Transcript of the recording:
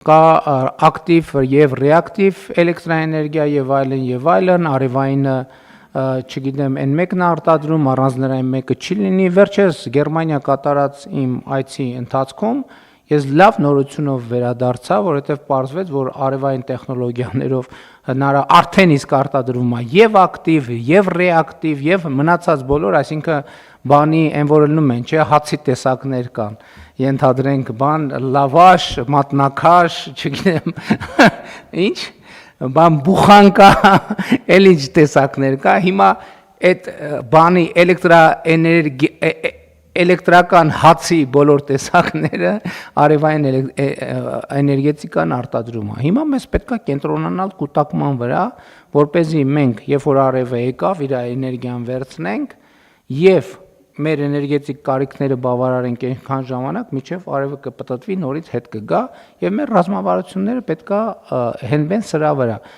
Կա ակտիվ եւ ռեակտիվ էլեկտրաէներգիա եւ այլն, արևայինը չգիտեմ, այն մեկն է արտադրում, առանձնային մեկը չի լինի։ Վերջերս Գերմանիա կատարած իմ այցի ընթացքում ես լավ նորությունով վերադարձա, որովհետև պարզվեց, որ արևային տեխնոլոգիաներով արդեն իսկ արտադրվում է եւ ակտիվ, եւ ռեակտիվ, եւ մնացած բոլոր, այսինքն բանի այն որ լնում են, չէ, հացի տեսակներ կան։ Ենթադրենք բան, լավաշ, մատնաքաշ, չգիտեմ, ինչ, բան բուխանկա, էլ ինչ տեսակներ կա։ Հիմա այդ բանի էլեկտրական հացի բոլոր տեսակները արևային էներգետիկան արտադրում է։ Հիմա մեզ պետք է կենտրոնանալ կուտակման վրա, որպեսզի մենք, երբ որ արևը եկավ, իր էներգիան վերցնենք եւ մեր էներգետիկ կարիքները բավարարենք այնքան ժամանակ, մինչև արևը կպտտվի, նորից հետ կգա եւ մեր ռազմավարությունները պետք է հենվեն սրա վրա։